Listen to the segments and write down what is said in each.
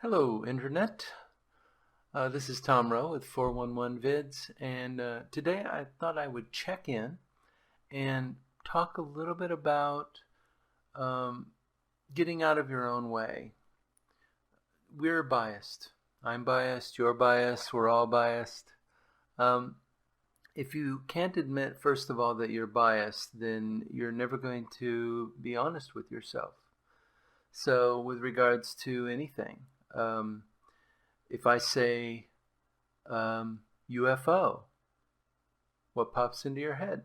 Hello, Internet. This is Tom Rowe with 411 Vids, and today I thought I would check in and talk a little bit about um, getting out of your own way. We're biased. I'm biased, you're biased, we're all biased. Um, if you can't admit, first of all, that you're biased, then you're never going to be honest with yourself. So, with regards to anything, um, if I say UFO, what pops into your head?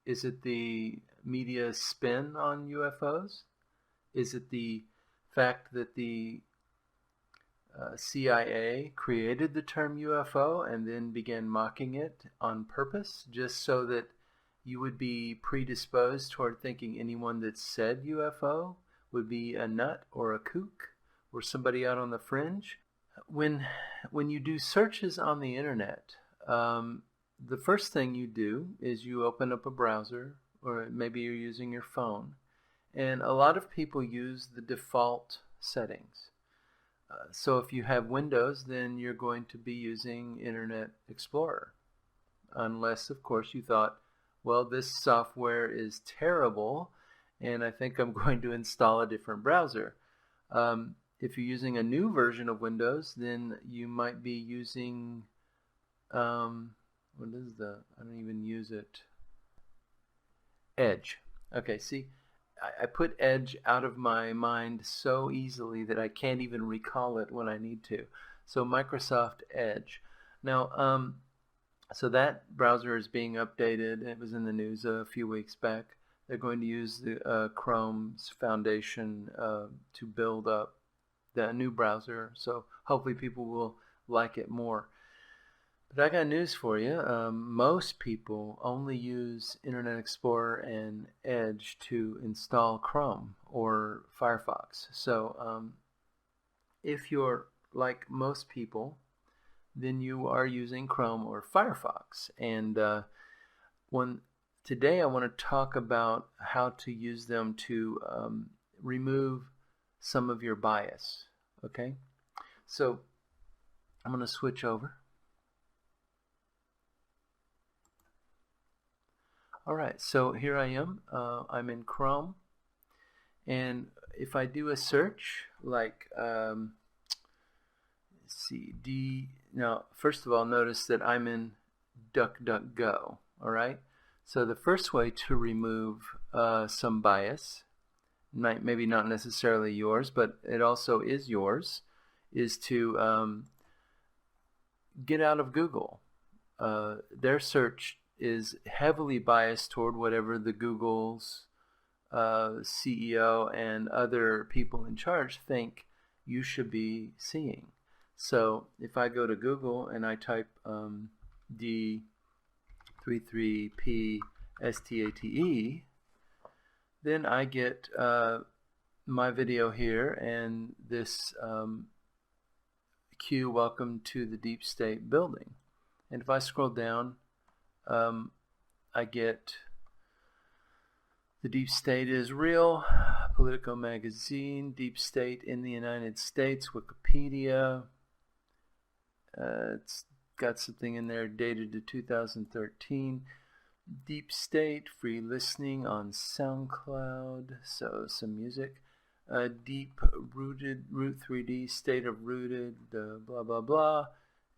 Is it the media's spin on UFOs? Is it the fact that the CIA created the term UFO and then began mocking it on purpose just so that you would be predisposed toward thinking anyone that said UFO would be a nut or a kook or somebody out on the fringe? When when you do searches on the internet, the first thing you do is you open up a browser, or maybe you're using your phone, and a lot of people use the default settings. So if you have Windows, then you're going to be using Internet Explorer, unless, of course, you thought, well, this software is terrible, and I think I'm going to install a different browser. If you're using a new version of Windows, then you might be using, what is I don't even use it, Edge. Okay, see, I put Edge out of my mind so easily that I can't even recall it when I need to. So Microsoft Edge. Now, so that browser is being updated. It was in the news a few weeks back. They're going to use the Chrome's foundation to build up the new browser, so hopefully people will like it more. But I got news for you. Most people only use Internet Explorer and Edge to install Chrome or Firefox. So if you're like most people, then you are using Chrome or Firefox. And today I want to talk about how to use them to remove some of your bias. Okay, so I'm going to switch over. All right, so here I am. I'm in Chrome, and if I do a search like let's see, now first of all, notice that I'm in DuckDuckGo. All right, so the first way to remove some bias, maybe not necessarily yours, but it also is yours, is to get out of Google. Their search is heavily biased toward whatever the Google's CEO and other people in charge think you should be seeing. So if I go to Google and I type D33P STATE, then I get my video here and this Q, welcome to the Deep State building. And if I scroll down, I get the Deep State is real, Politico Magazine, Deep State in the United States, Wikipedia. It's got something in there dated to 2013. Deep State, free listening on SoundCloud, so some music. Deep Rooted, Root 3D, State of Rooted, blah, blah, blah.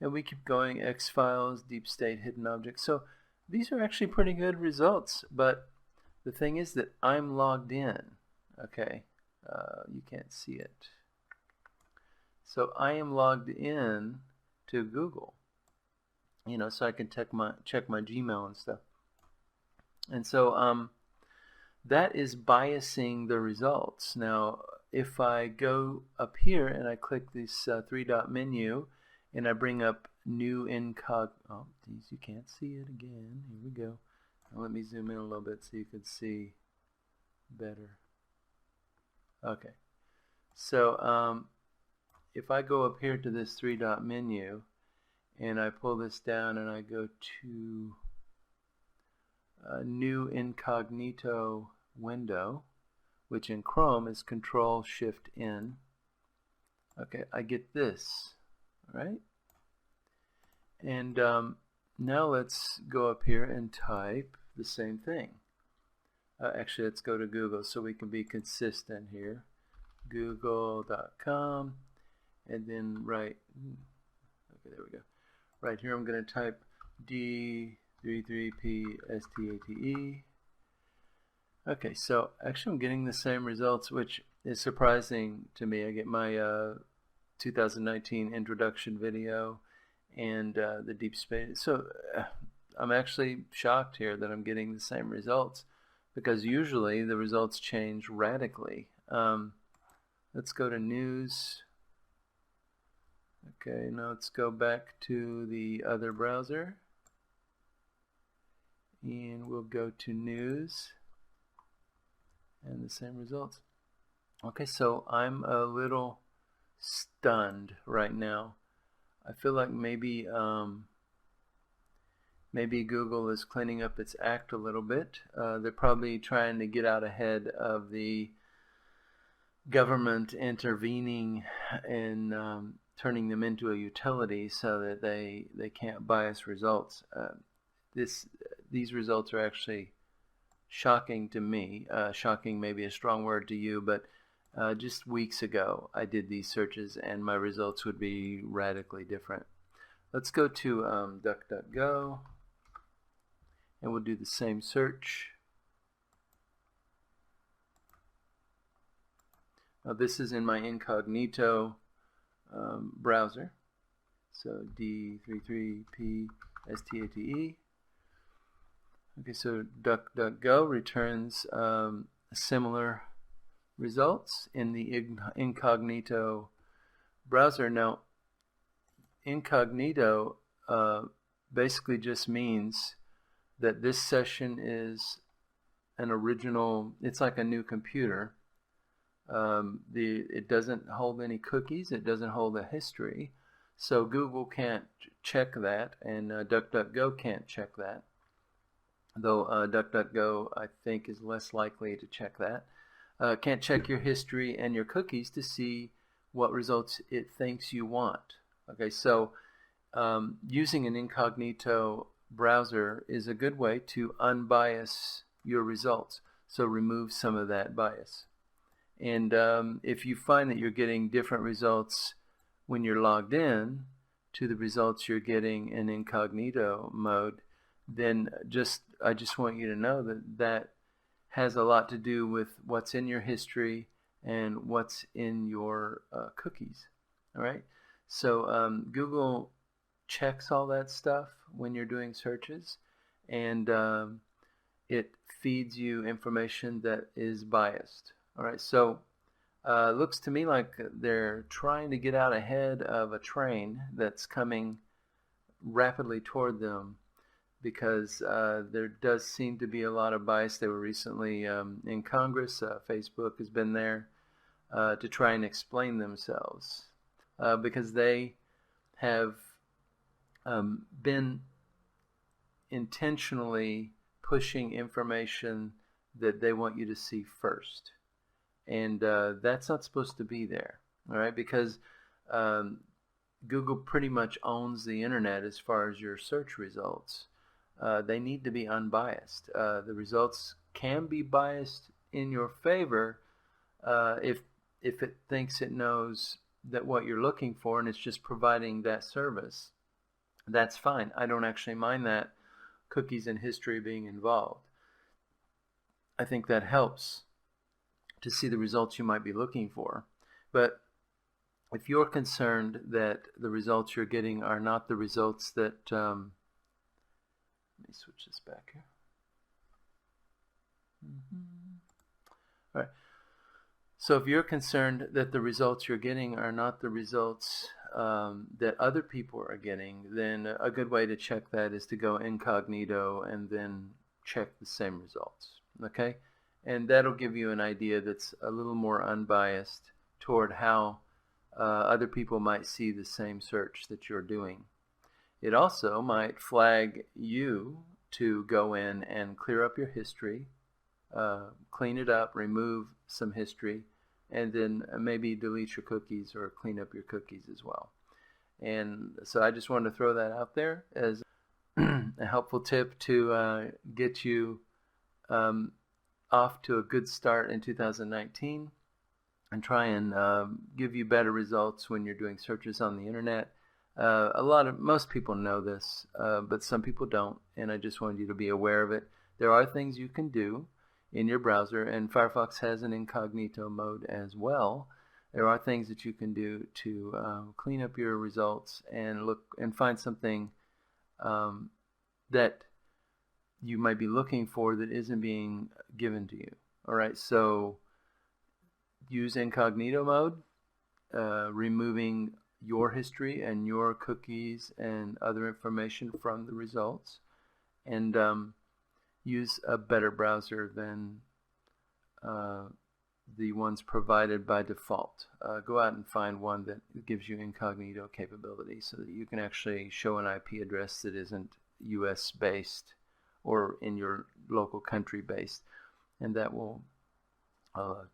And we keep going, X-Files, Deep State, Hidden Objects. So these are actually pretty good results, but the thing is that I'm logged in, okay? You can't see it. So I am logged in to Google, so I can check my Gmail and stuff. And so that is biasing the results. Now, if I go up here and I click this three-dot menu and I bring up new incog, oh, geez, you can't see it again. Here we go. Now let me zoom in a little bit so you can see better. Okay. So if I go up here to this three-dot menu and I pull this down and I go to new incognito window, which in Chrome is Control-Shift-N. Okay, I get this, right? And now let's go up here and type the same thing. Actually, let's go to Google so we can be consistent here. Google.com, and then okay, there we go. Right here I'm going to type D33PSTATE. Okay, so actually I'm getting the same results, which is surprising to me. I get my 2019 introduction video and the deep space. So I'm actually shocked here that I'm getting the same results, because usually the results change radically. Let's go to news. Okay, now let's go back to the other browser, and we'll go to news, and the same results. Okay, so I'm a little stunned right now. I feel like maybe Google is cleaning up its act a little bit. They're probably trying to get out ahead of the government intervening and turning them into a utility so that they can't bias results. These results are actually shocking to me. Shocking may be a strong word to you, but just weeks ago I did these searches and my results would be radically different. Let's go to DuckDuckGo, and we'll do the same search. Now this is in my incognito browser, so D33PSTATE. Okay, so DuckDuckGo returns similar results in the incognito browser. Now, incognito basically just means that this session is an original, it's like a new computer. It doesn't hold any cookies, it doesn't hold a history, so Google can't check that, and DuckDuckGo can't check that, though DuckDuckGo I think is less likely to check that. Can't check your history and your cookies to see what results it thinks you want. Okay, so using an incognito browser is a good way to unbias your results, so remove some of that bias. And if you find that you're getting different results when you're logged in to the results you're getting in incognito mode, then I just want you to know that has a lot to do with what's in your history and what's in your cookies. All right, so Google checks all that stuff when you're doing searches, and it feeds you information that is biased. All right, so looks to me like they're trying to get out ahead of a train that's coming rapidly toward them, because there does seem to be a lot of bias. They were recently in Congress. Facebook has been there to try and explain themselves, because they have been intentionally pushing information that they want you to see first. And that's not supposed to be there, all right? Because Google pretty much owns the internet as far as your search results. They need to be unbiased. The results can be biased in your favor if it thinks it knows that what you're looking for and it's just providing that service. That's fine. I don't actually mind that cookies and history being involved. I think that helps to see the results you might be looking for. But if you're concerned that the results you're getting are not the results that let me switch this back here. All right. So if you're concerned that the results you're getting are not the results that other people are getting, then a good way to check that is to go incognito and then check the same results. Okay? And that'll give you an idea that's a little more unbiased toward how other people might see the same search that you're doing. It also might flag you to go in and clear up your history, clean it up, remove some history, and then maybe delete your cookies or clean up your cookies as well. And so I just wanted to throw that out there as a helpful tip to get you off to a good start in 2019 and try and give you better results when you're doing searches on the internet. Most people know this, but some people don't, and I just wanted you to be aware of it. There are things you can do in your browser, and Firefox has an incognito mode as well. There are things that you can do to clean up your results and look and find something that you might be looking for that isn't being given to you. All right, so use incognito mode, removing your history and your cookies and other information from the results, and use a better browser than the ones provided by default. Go out and find one that gives you incognito capability so that you can actually show an IP address that isn't US based or in your local country based, and that will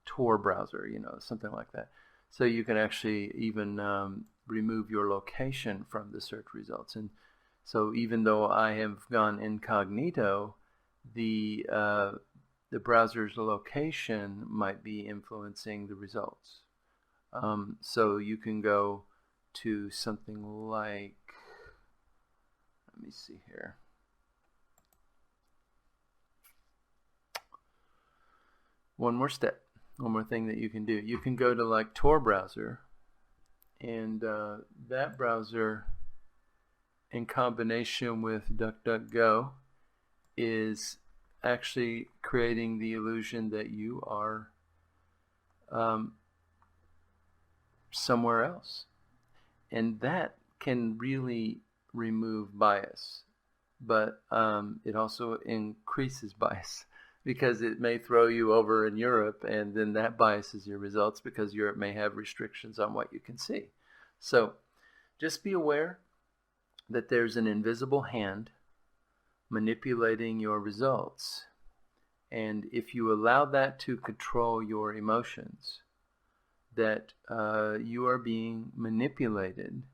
Tor browser, something like that. So you can actually even remove your location from the search results. And so even though I have gone incognito, the browser's location might be influencing the results. So you can go to something like, let me see here. One more step, one more thing that you can do. You can go to like Tor browser, and that browser in combination with DuckDuckGo is actually creating the illusion that you are somewhere else. And that can really remove bias, but it also increases bias, because it may throw you over in Europe, and then that biases your results because Europe may have restrictions on what you can see. So just be aware that there's an invisible hand manipulating your results. And if you allow that to control your emotions, that you are being manipulated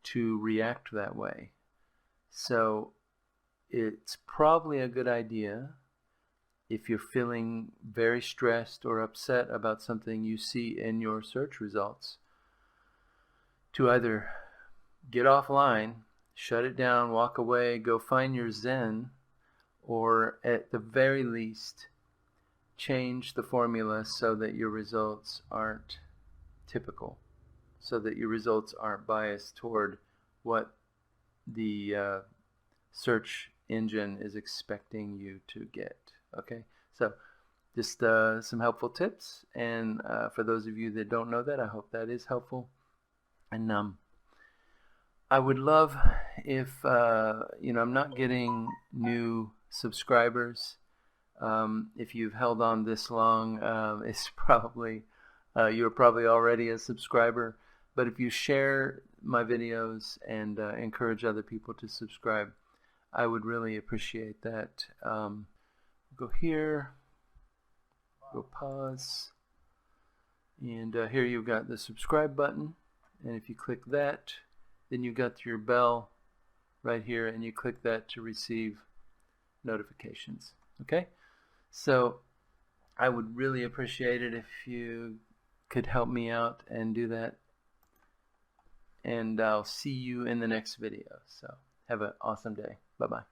to react that way. So it's probably a good idea, if you're feeling very stressed or upset about something you see in your search results, to either get offline, shut it down, walk away, go find your Zen, or at the very least change the formula so that your results aren't typical, so that your results aren't biased toward what the search engine is expecting you to get. Okay, so just some helpful tips, and for those of you that don't know that, I hope that is helpful. And I would love if I'm not getting new subscribers. If you've held on this long, it's probably you're probably already a subscriber. But if you share my videos and encourage other people to subscribe, I would really appreciate that. Go here, go pause, and here you've got the subscribe button, and if you click that, then you got your bell right here, and you click that to receive notifications. Okay, so I would really appreciate it if you could help me out and do that, and I'll see you in the next video. So have an awesome day. Bye bye.